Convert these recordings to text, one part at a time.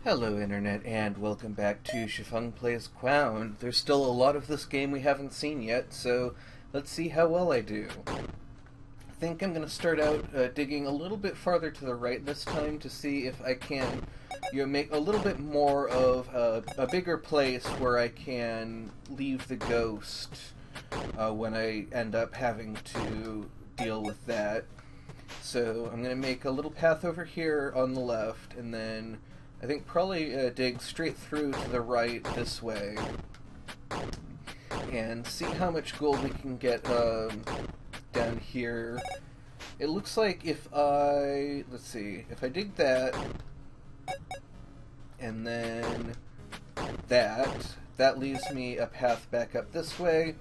Hello Internet and welcome back to Xifeng Plays Cwoun. There's still a lot of this game we haven't seen yet, so let's see how well I do. I think I'm going to start out digging a little bit farther to the right this time to see if I can make a little bit more of a bigger place where I can leave the ghost when I end up having to deal with that. So I'm going to make a little path over here on the left, and then I think probably dig straight through to the right this way and see how much gold we can get down here. It looks like if I, let's see, if I dig that and then that leaves me a path back up this way.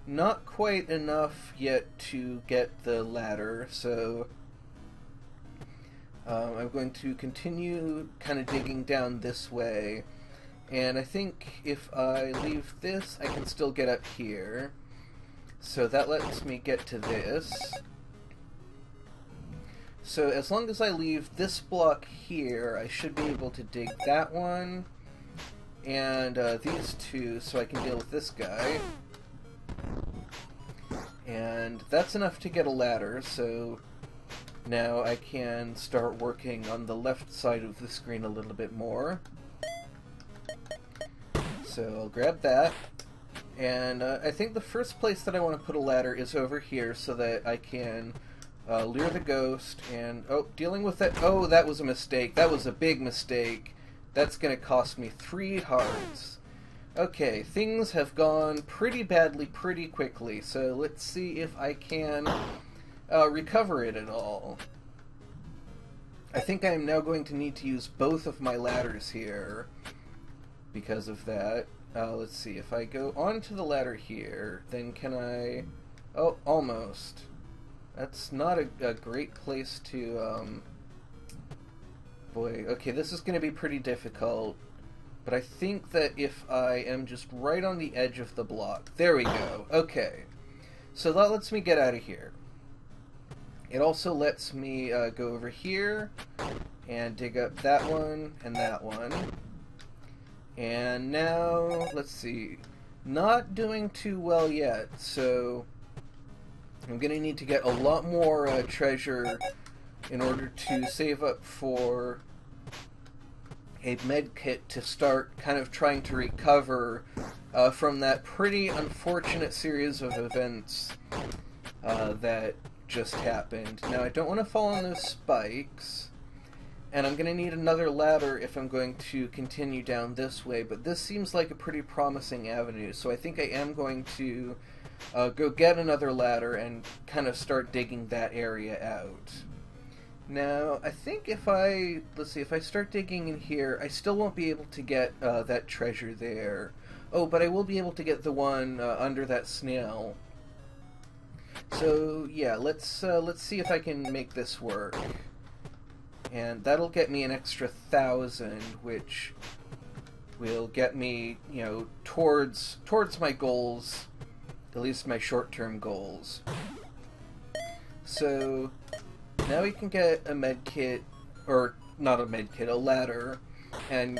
Not quite enough yet to get the ladder, so I'm going to continue kind of digging down this way, and I think if I leave this, I can still get up here. So that lets me get to this. So as long as I leave this block here, I should be able to dig that one, and these two, so I can deal with this guy. And that's enough to get a ladder, so now I can start working on the left side of the screen a little bit more. So I'll grab that, and I think the first place that I want to put a ladder is over here so that I can lure the ghost and, dealing with that, that was a mistake. That was a big mistake. That's going to cost me 3 hearts. Okay, things have gone pretty badly pretty quickly, so let's see if I can recover it at all. I think I am now going to need to use both of my ladders here because of that. Let's see, if I go onto the ladder here, then can I... Oh, almost. That's not a great place to... Boy, okay, this is going to be pretty difficult. But I think that if I am just right on the edge of the block... There we go. Okay. So that lets me get out of here. It also lets me go over here and dig up that one and that one. And now, let's see. Not doing too well yet, so I'm going to need to get a lot more treasure in order to save up for a med kit to start kind of trying to recover from that pretty unfortunate series of events that just happened. Now, I don't want to fall on those spikes, and I'm going to need another ladder if I'm going to continue down this way, but this seems like a pretty promising avenue, so I think I am going to go get another ladder and kind of start digging that area out. Now, I think if I, let's see, if I start digging in here, I still won't be able to get that treasure there. Oh, but I will be able to get the one under that snail. So, yeah, let's see if I can make this work. And that'll get me an extra 1,000, which will get me, you know, towards my goals, at least my short-term goals. So now we can get a med kit, or not a med kit, a ladder, and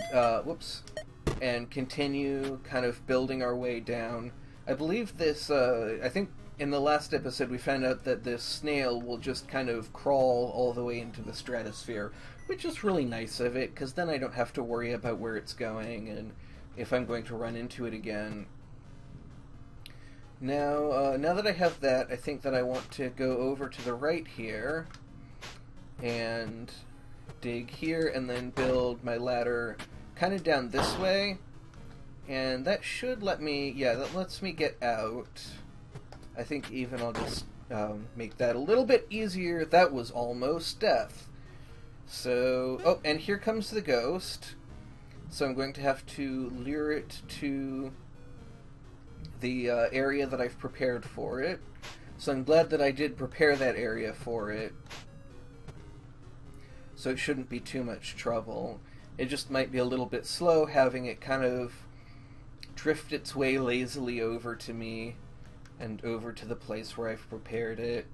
and continue kind of building our way down. I believe this, I think in the last episode we found out that this snail will just kind of crawl all the way into the stratosphere, which is really nice of it, because then I don't have to worry about where it's going and if I'm going to run into it again. Now, now that I have that, I think that I want to go over to the right here and dig here and then build my ladder kind of down this way, and that should let me, yeah, that lets me get out. I think even I'll just make that a little bit easier. That was almost death. So, oh, and here comes the ghost, so I'm going to have to lure it to the area that I've prepared for it. So I'm glad that I did prepare that area for it, so it shouldn't be too much trouble. It just might be a little bit slow having it kind of drift its way lazily over to me and over to the place where I've prepared it.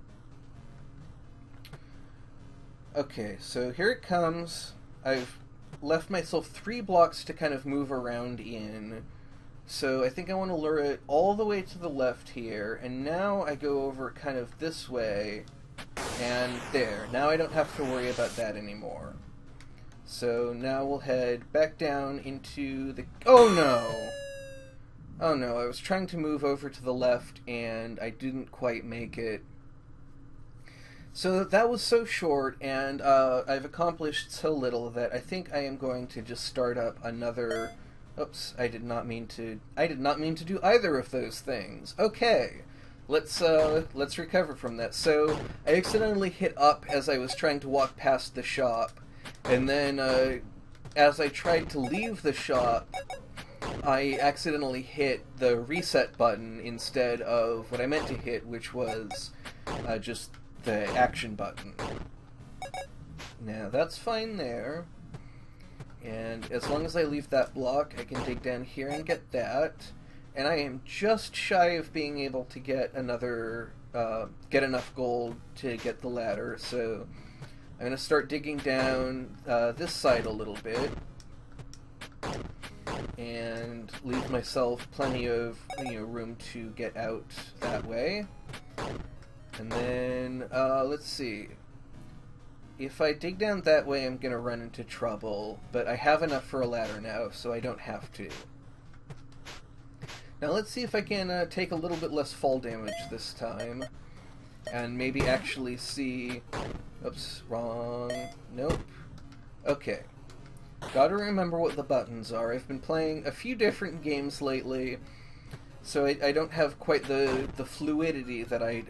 Okay, so here it comes. I've left myself 3 blocks to kind of move around in. So I think I want to lure it all the way to the left here, and now I go over kind of this way, and there. Now I don't have to worry about that anymore. So now we'll head back down into the... Oh no! Oh no, I was trying to move over to the left, and I didn't quite make it. So that was so short, and I've accomplished so little that I think I am going to just start up another... Oops, I did not mean to do either of those things. Okay, let's recover from that. So I accidentally hit up as I was trying to walk past the shop, and then as I tried to leave the shop, I accidentally hit the reset button instead of what I meant to hit, which was just the action button. Now that's fine there. And as long as I leave that block, I can dig down here and get that. And I am just shy of being able to get another, get enough gold to get the ladder. So I'm going to start digging down this side a little bit. And leave myself plenty of, room to get out that way. And then, let's see. If I dig down that way, I'm going to run into trouble, but I have enough for a ladder now, so I don't have to. Now let's see if I can take a little bit less fall damage this time, and maybe actually see... Oops, wrong. Nope. Okay. Gotta remember what the buttons are. I've been playing a few different games lately, so I don't have quite the fluidity that I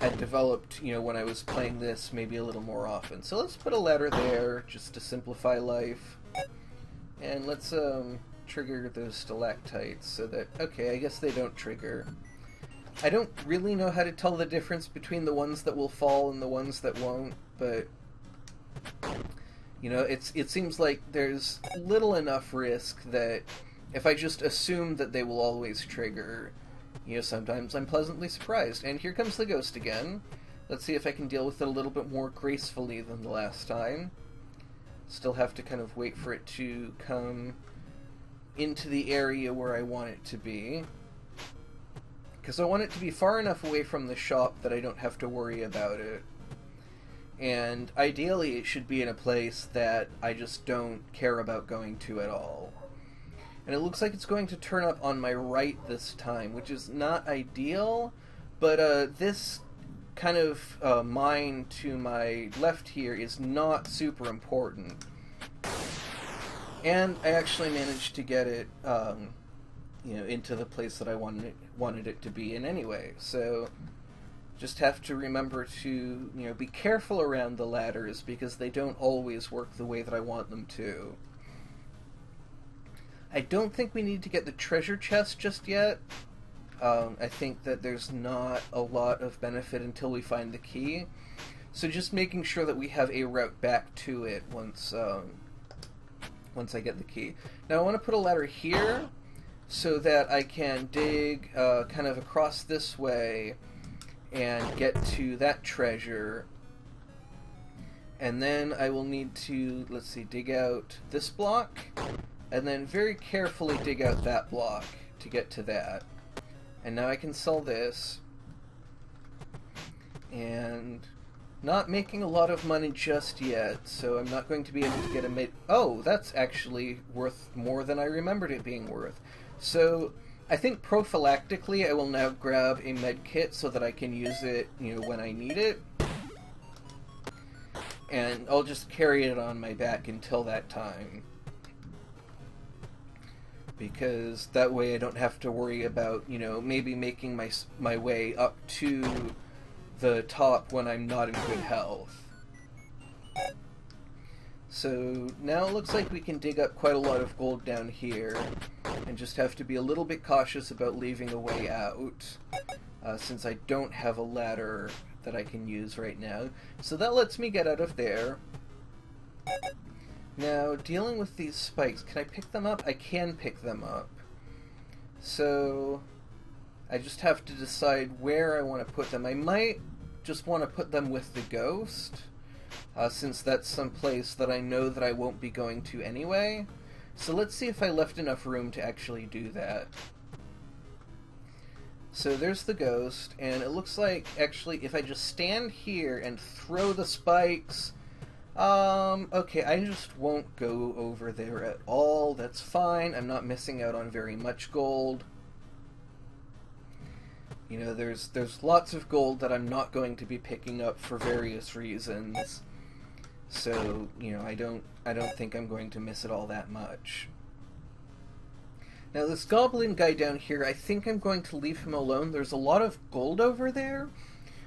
had developed, when I was playing this maybe a little more often. So let's put a ladder there, just to simplify life. And let's trigger those stalactites so that... Okay, I guess they don't trigger. I don't really know how to tell the difference between the ones that will fall and the ones that won't, but... it seems like there's little enough risk that if I just assume that they will always trigger, sometimes I'm pleasantly surprised. And here comes the ghost again. Let's see if I can deal with it a little bit more gracefully than the last time. Still have to kind of wait for it to come into the area where I want it to be. Because I want it to be far enough away from the shop that I don't have to worry about it. And ideally it should be in a place that I just don't care about going to at all. And it looks like it's going to turn up on my right this time, which is not ideal, but this kind of mine to my left here is not super important. And I actually managed to get it, into the place that I wanted it to be in anyway. So just have to remember to, be careful around the ladders because they don't always work the way that I want them to. I don't think we need to get the treasure chest just yet. I think that there's not a lot of benefit until we find the key. So just making sure that we have a route back to it once I get the key. Now I want to put a ladder here so that I can dig kind of across this way and get to that treasure. And then I will need to, let's see, dig out this block, and then very carefully dig out that block to get to that. And now I can sell this. And not making a lot of money just yet, so I'm not going to be able to get a med... Oh, that's actually worth more than I remembered it being worth. So I think prophylactically I will now grab a med kit so that I can use it, when I need it. And I'll just carry it on my back until that time. Because that way I don't have to worry about, maybe making my way up to the top when I'm not in good health. So now it looks like we can dig up quite a lot of gold down here, and just have to be a little bit cautious about leaving a way out, since I don't have a ladder that I can use right now. So that lets me get out of there. Now, dealing with these spikes, can I pick them up? I can pick them up. So I just have to decide where I want to put them. I might just want to put them with the ghost, since that's some place that I know that I won't be going to anyway. So let's see if I left enough room to actually do that. So there's the ghost, and it looks like, actually, if I just stand here and throw the spikes... okay, I just won't go over there at all. That's fine. I'm not missing out on very much gold. You know, there's lots of gold that I'm not going to be picking up for various reasons. So, you know, I don't think I'm going to miss it all that much. Now, this goblin guy down here, I think I'm going to leave him alone. There's a lot of gold over there,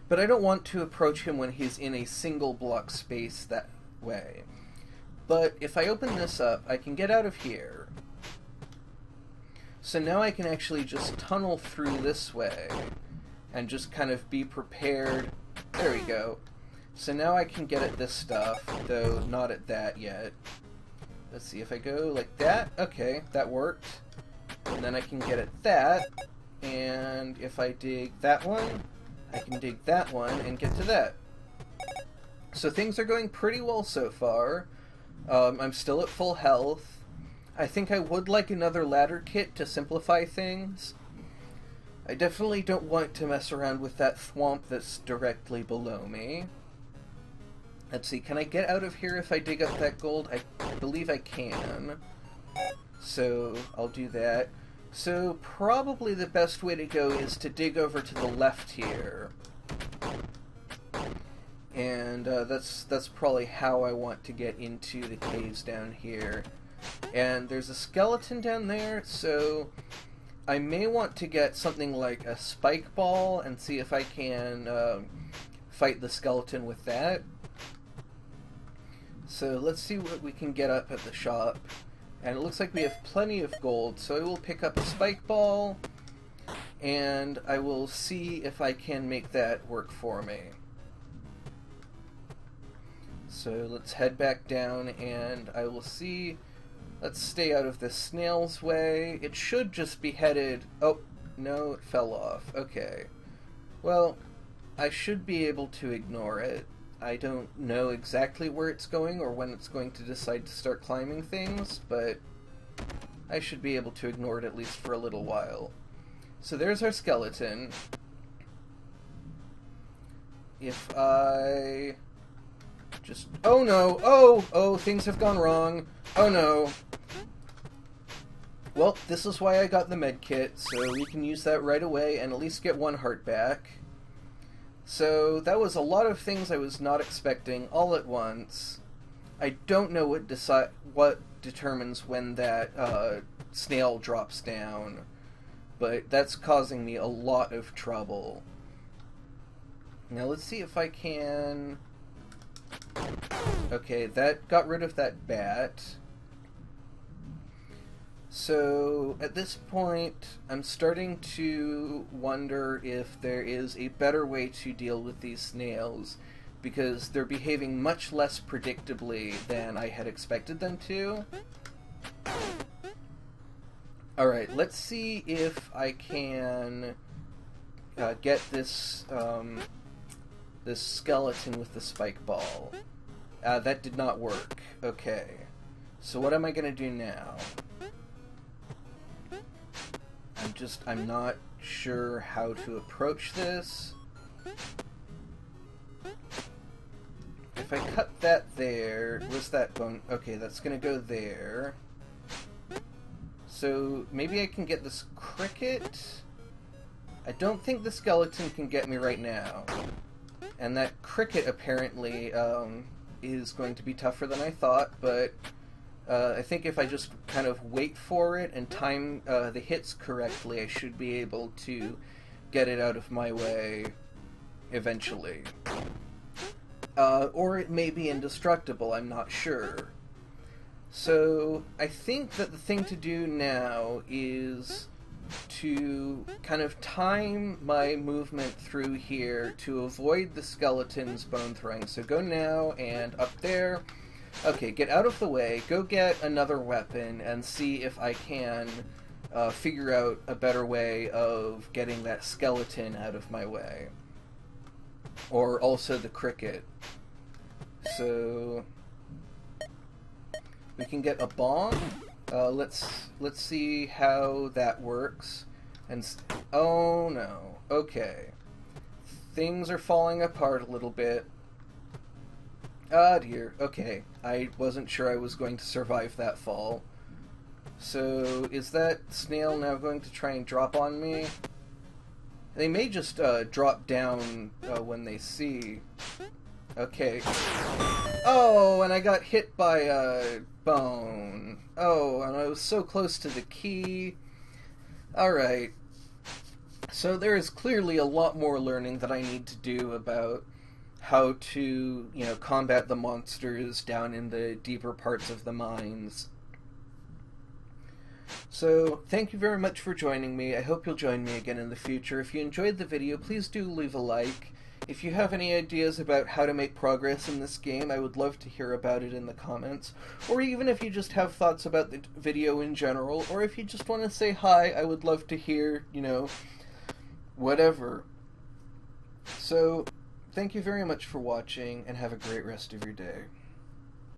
but I don't want to approach him when he's in a single block space that way. But if I open this up, I can get out of here. So now I can actually just tunnel through this way and just kind of be prepared. There we go. So now I can get at this stuff, though not at that yet. Let's see, if I go like that, okay, that worked. And then I can get at that, and if I dig that one, I can dig that one and get to that. So things are going pretty well so far. I'm still at full health. I think I would like another ladder kit to simplify things. I definitely don't want to mess around with that thwomp that's directly below me. Let's see, can I get out of here if I dig up that gold? I believe I can. So I'll do that. So probably the best way to go is to dig over to the left here. And that's probably how I want to get into the caves down here. And there's a skeleton down there, so I may want to get something like a spike ball and see if I can fight the skeleton with that. So let's see what we can get up at the shop. And it looks like we have plenty of gold, so I will pick up a spike ball, and I will see if I can make that work for me. So let's head back down, and I will see... Let's stay out of this snail's way. It should just be headed... Oh, no, it fell off. Okay. Well, I should be able to ignore it. I don't know exactly where it's going or when it's going to decide to start climbing things, but I should be able to ignore it at least for a little while. So there's our skeleton. If I just... Oh no! Oh, things have gone wrong. Oh no. Well, this is why I got the med kit, so we can use that right away and at least get one heart back. So that was a lot of things I was not expecting all at once. I don't know what determines when that snail drops down, but that's causing me a lot of trouble. Now let's see if I can... Okay, that got rid of that bat. So, at this point, I'm starting to wonder if there is a better way to deal with these snails, because they're behaving much less predictably than I had expected them to. Alright, let's see if I can get this, this skeleton with the spike ball. That did not work. Okay. So what am I going to do now? I'm not sure how to approach this. If I cut that there, where's that bone? Okay, that's gonna go there. So maybe I can get this cricket? I don't think the skeleton can get me right now. And that cricket apparently is going to be tougher than I thought, but I think if I just kind of wait for it and time the hits correctly, I should be able to get it out of my way eventually. Or it may be indestructible, I'm not sure. So I think that the thing to do now is to kind of time my movement through here to avoid the skeleton's bone throwing. So go now and up there. Okay, get out of the way, go get another weapon, and see if I can figure out a better way of getting that skeleton out of my way. Or also the cricket. So we can get a bomb. Let's see how that works. And oh no. Okay. Things are falling apart a little bit. Ah dear. Okay. I wasn't sure I was going to survive that fall. So is that snail now going to try and drop on me? They may just drop down when they see. Okay. Oh, and I got hit by a bone. Oh, and I was so close to the key. Alright. So there is clearly a lot more learning that I need to do about how to, combat the monsters down in the deeper parts of the mines. So, thank you very much for joining me. I hope you'll join me again in the future. If you enjoyed the video, please do leave a like. If you have any ideas about how to make progress in this game, I would love to hear about it in the comments. Or even if you just have thoughts about the video in general, or if you just want to say hi, I would love to hear, whatever. So, thank you very much for watching, and have a great rest of your day.